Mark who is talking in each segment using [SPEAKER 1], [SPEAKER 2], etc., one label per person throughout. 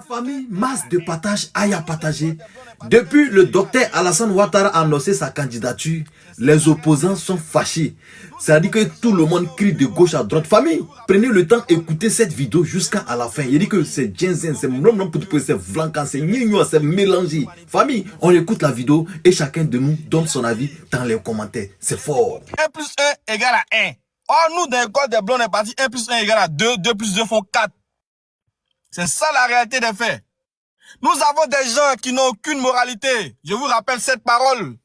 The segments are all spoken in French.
[SPEAKER 1] Famille, masse de partage, aille à partager. Depuis le docteur Alassane Ouattara a annoncé sa candidature, les opposants sont fâchés. C'est-à-dire que tout le monde crie de gauche à droite. Famille, prenez le temps d'écouter cette vidéo jusqu'à la fin. Il dit que c'est ginseng, c'est blum c'est vlancan, c'est gnigno, c'est mélangé. Famille, on écoute la vidéo et chacun de nous donne son avis dans les commentaires. C'est fort.
[SPEAKER 2] 1 plus 1 égale à 1. Or, nous, dans l'école des blancs, on est parti 1 plus 1 égale à 2. 2 plus 2 font 4. C'est ça la réalité des faits. Nous avons des gens qui n'ont aucune moralité. Je vous rappelle cette parole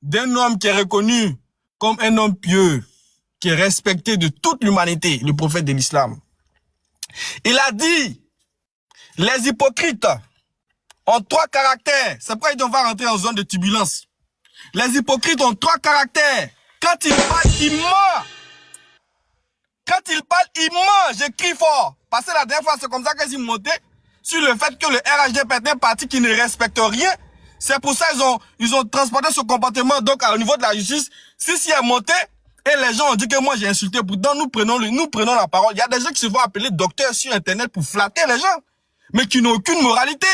[SPEAKER 2] d'un homme qui est reconnu comme un homme pieux, qui est respecté de toute l'humanité, le prophète de l'islam. Il a dit, les hypocrites ont 3 caractères. C'est pourquoi on va rentrer en zone de turbulence. Les hypocrites ont 3 caractères. Quand ils parlent, ils mentent. Quand ils parlent, ils mentent. Je crie fort. Parce que la dernière fois, c'est comme ça qu'ils montaient sur le fait que le RHDP est un parti qui ne respecte rien. C'est pour ça qu'ils ont transporté ce comportement donc au niveau de la justice. Si est monté et les gens ont dit que moi j'ai insulté, pourtant nous prenons la parole. Il y a des gens qui se font appeler docteurs sur internet pour flatter les gens, mais qui n'ont aucune moralité.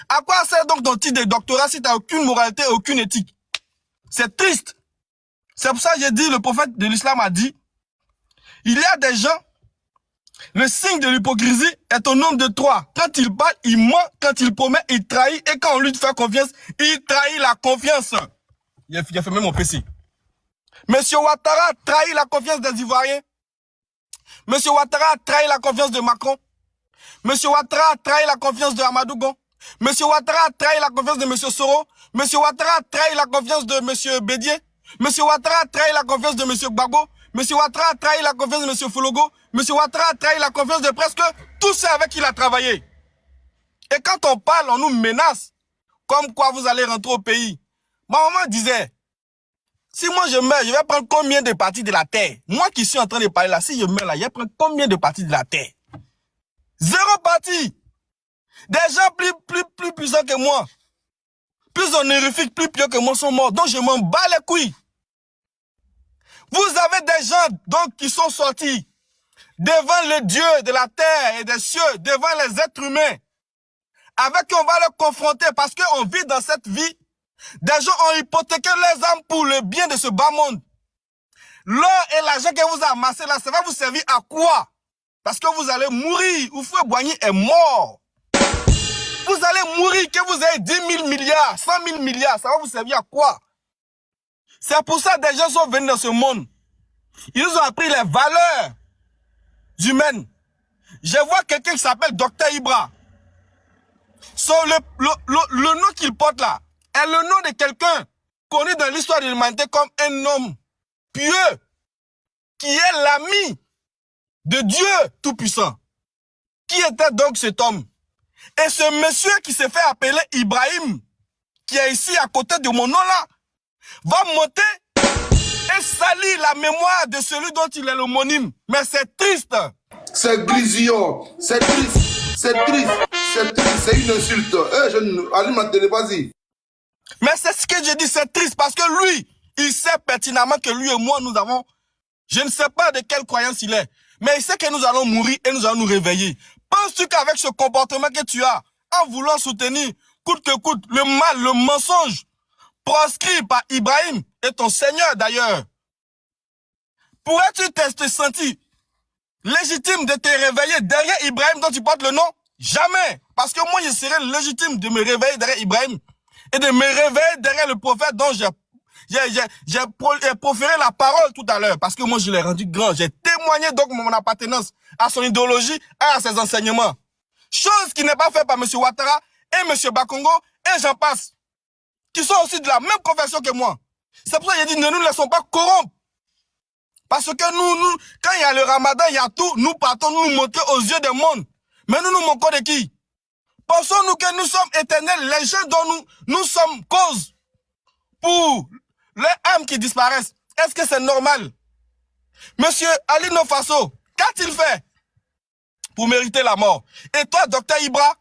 [SPEAKER 2] À quoi sert donc ton titre de doctorat si tu n'as aucune moralité et aucune éthique? C'est triste. C'est pour ça que j'ai dit, le prophète de l'islam a dit, il y a des gens, le signe de l'hypocrisie est au nombre de 3. Quand il parle, il ment. Quand il promet, il trahit. Et quand on lui fait confiance, il trahit la confiance. Il a fermé mon PC. Monsieur Ouattara trahit la confiance des Ivoiriens. Monsieur Ouattara trahit la confiance de Macron. Monsieur Ouattara trahit la confiance de Amadou Gon. Monsieur Ouattara trahit la confiance de Monsieur Soro. Monsieur Ouattara trahit la confiance de Monsieur Bédier. Monsieur Ouattara trahit la confiance de Monsieur Gbagbo. Monsieur Ouattara trahit la confiance de Monsieur Fologo. Monsieur Ouattara trahit la confiance de presque tous ceux avec qui il a travaillé. Et quand on parle, on nous menace. Comme quoi vous allez rentrer au pays. Ma maman disait, si moi je meurs, je vais prendre combien de parties de la terre? Moi qui suis en train de parler là, si je meurs là, je vais prendre combien de parties de la terre? 0 partie. Des gens plus puissants que moi, plus honorifiques, plus pieux que moi sont morts. Donc je m'en bats les couilles. Vous avez des gens donc qui sont sortis devant le Dieu de la terre et des cieux, devant les êtres humains, avec qui on va les confronter parce qu'on vit dans cette vie. Des gens ont hypothéqué les âmes pour le bien de ce bas monde. L'or et l'argent que vous avez amassé là, ça va vous servir à quoi? Parce que vous allez mourir. Oufoué Boigny est mort. Vous allez mourir, que vous ayez 10 000 milliards, 100 000 milliards, ça va vous servir à quoi? C'est pour ça que des gens sont venus dans ce monde. Ils ont appris les valeurs humaines. Je vois quelqu'un qui s'appelle Docteur Ibra. Le nom qu'il porte là est le nom de quelqu'un connu dans l'histoire de l'humanité comme un homme pieux, qui est l'ami de Dieu Tout-Puissant. Qui était donc cet homme? Et ce monsieur qui s'est fait appeler Ibrahim, qui est ici à côté de mon nom là, va monter et salir la mémoire de celui dont il est l'homonyme. Mais c'est triste.
[SPEAKER 3] C'est grisillon, c'est triste, c'est triste, c'est triste, c'est une insulte. Allume ma télé, vas-y.
[SPEAKER 2] Mais c'est ce que je dis, c'est triste parce que lui, il sait pertinemment que lui et moi, nous avons, je ne sais pas de quelle croyance il est, mais il sait que nous allons mourir et nous allons nous réveiller. Penses-tu qu'avec ce comportement que tu as, en voulant soutenir coûte que coûte le mal, le mensonge, proscrit par Ibrahim et ton Seigneur d'ailleurs, pourrais-tu te sentir légitime de te réveiller derrière Ibrahim dont tu portes le nom? Jamais. Parce que moi, je serais légitime de me réveiller derrière Ibrahim et de me réveiller derrière le prophète dont j'ai proféré la parole tout à l'heure. Parce que moi, je l'ai rendu grand. J'ai témoigné donc mon appartenance à son idéologie et à ses enseignements. Chose qui n'est pas faite par M. Ouattara et M. Bakongo et j'en passe, qui sont aussi de la même confession que moi. C'est pour ça que j'ai dit, ne nous laissons pas corrompre. Parce que nous, quand il y a le ramadan, il y a tout, nous partons nous montrer aux yeux du monde. Mais nous manquons de qui? Pensons-nous que nous sommes éternels, les gens dont nous sommes cause pour les âmes qui disparaissent. Est-ce que c'est normal? Monsieur Ali Nofaso, qu'a-t-il fait pour mériter la mort? Et toi, docteur Ibra,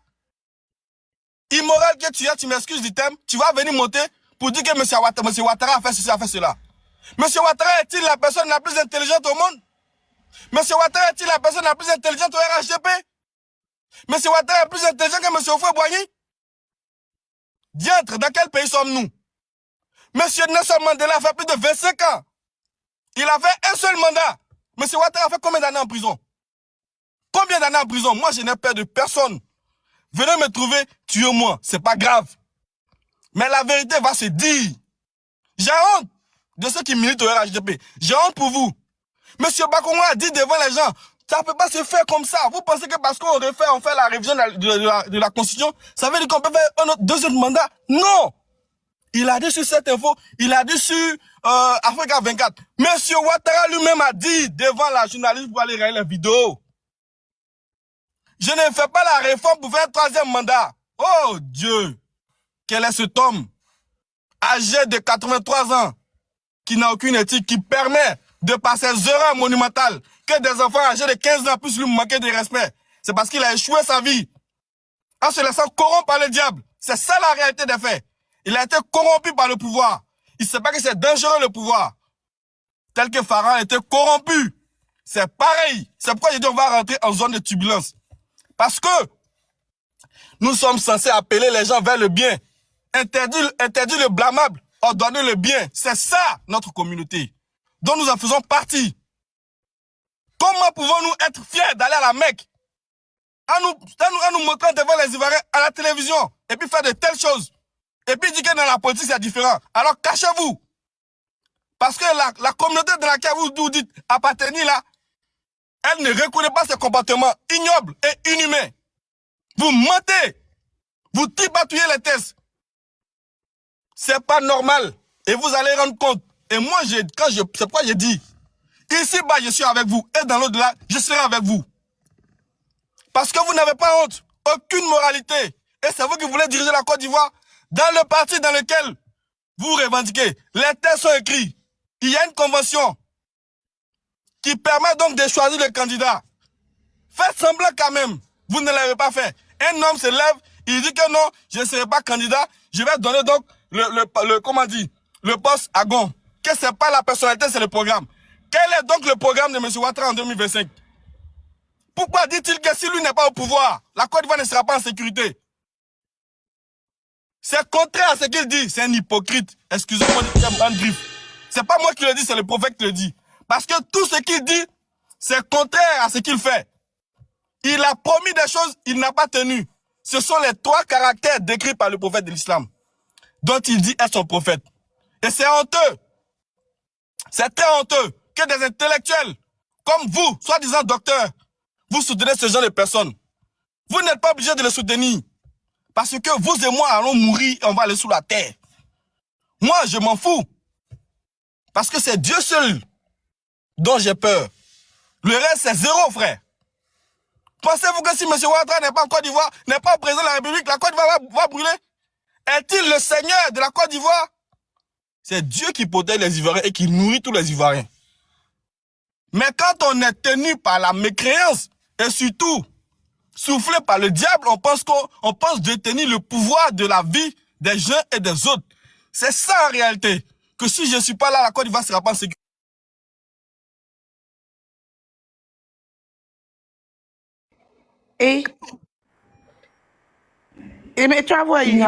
[SPEAKER 2] immoral que tu es, tu m'excuses du thème, tu vas venir monter pour dire que monsieur Ouattara a fait ceci, a fait cela. Monsieur Ouattara est-il la personne la plus intelligente au monde? Monsieur Ouattara est-il la personne la plus intelligente au RHDP? Monsieur Ouattara est plus intelligent que Monsieur Houphouët-Boigny. Diantre, dans quel pays sommes-nous? Monsieur Nelson Mandela a fait plus de 25 ans. Il a fait un seul mandat. Monsieur Ouattara a fait combien d'années en prison? Combien d'années en prison? Moi, je n'ai peur de personne. Venez me trouver, tuez-moi. C'est pas grave. Mais la vérité va se dire. J'ai honte de ceux qui militent au RHDP. J'ai honte pour vous. Monsieur Bakongo a dit devant les gens, ça ne peut pas se faire comme ça. Vous pensez que parce qu'on on fait la révision de la Constitution, ça veut dire qu'on peut faire un autre, deuxième mandat? Non. Il a dit sur cette info, il a dit sur Africa 24. Monsieur Ouattara lui-même a dit devant la journaliste pour aller regarder la vidéo. Je ne fais pas la réforme pour faire un troisième mandat. Oh Dieu. Quel est cet homme âgé de 83 ans qui n'a aucune éthique, qui permet de par ses erreurs monumentales que des enfants âgés de 15 ans puissent lui manquer de respect? C'est parce qu'il a échoué sa vie en se laissant corrompre par le diable. C'est ça la réalité des faits. Il a été corrompu par le pouvoir. Il ne sait pas que c'est dangereux le pouvoir. Tel que Pharaon a été corrompu. C'est pareil. C'est pourquoi je dis on va rentrer en zone de turbulence. Parce que nous sommes censés appeler les gens vers le bien. Interdire le blâmable, ordonner le bien. C'est ça notre communauté, dont nous en faisons partie. Comment pouvons-nous être fiers d'aller à la Mecque en nous montrant devant les Ivoiriens à la télévision et puis faire de telles choses? Et puis dire que dans la politique c'est différent. Alors cachez-vous. Parce que la communauté de laquelle vous dites appartenir là, elle ne reconnaît pas ces comportements ignobles et inhumains. Vous mentez. Vous tripatouillez les tests. C'est pas normal. Et vous allez rendre compte. Et moi, c'est pourquoi j'ai dit, ici-bas, je suis avec vous. Et dans l'au-delà, je serai avec vous. Parce que vous n'avez pas honte. Aucune moralité. Et c'est vous qui voulez diriger la Côte d'Ivoire dans le parti dans lequel vous revendiquez. Les tests sont écrits. Il y a une convention qui permet donc de choisir le candidat. Faites semblant quand même. Vous ne l'avez pas fait. Un homme se lève, il dit que non, je ne serai pas candidat. Je vais donner donc le poste à Gon. Que ce n'est pas la personnalité, c'est le programme. Quel est donc le programme de M. Ouattara en 2025? Pourquoi dit-il que si lui n'est pas au pouvoir, la Côte d'Ivoire ne sera pas en sécurité? C'est contraire à ce qu'il dit. C'est un hypocrite. Excusez-moi de dire un griffe. C'est pas moi qui le dis, c'est le prophète qui le dit. Parce que tout ce qu'il dit, c'est contraire à ce qu'il fait. Il a promis des choses, il n'a pas tenu. Ce sont les 3 caractères décrits par le prophète de l'islam, dont il dit être son prophète. Et c'est honteux. C'est très honteux que des intellectuels, comme vous, soi-disant docteurs, vous soutenez ce genre de personnes. Vous n'êtes pas obligé de les soutenir. Parce que vous et moi allons mourir et on va aller sous la terre. Moi, je m'en fous. Parce que c'est Dieu seul dont j'ai peur. Le reste, c'est zéro, frère. Pensez-vous que si M. Ouattara n'est pas en Côte d'Ivoire, n'est pas président de la République, la Côte d'Ivoire va brûler? Est-il le Seigneur de la Côte d'Ivoire? C'est Dieu qui protège les Ivoiriens et qui nourrit tous les Ivoiriens. Mais quand on est tenu par la mécréance et surtout soufflé par le diable, on pense détenir le pouvoir de la vie des uns et des autres. C'est ça en réalité. Que si je ne suis pas là, la Côte d'Ivoire ne sera pas en sécurité.
[SPEAKER 4] Et mais tu as voyé.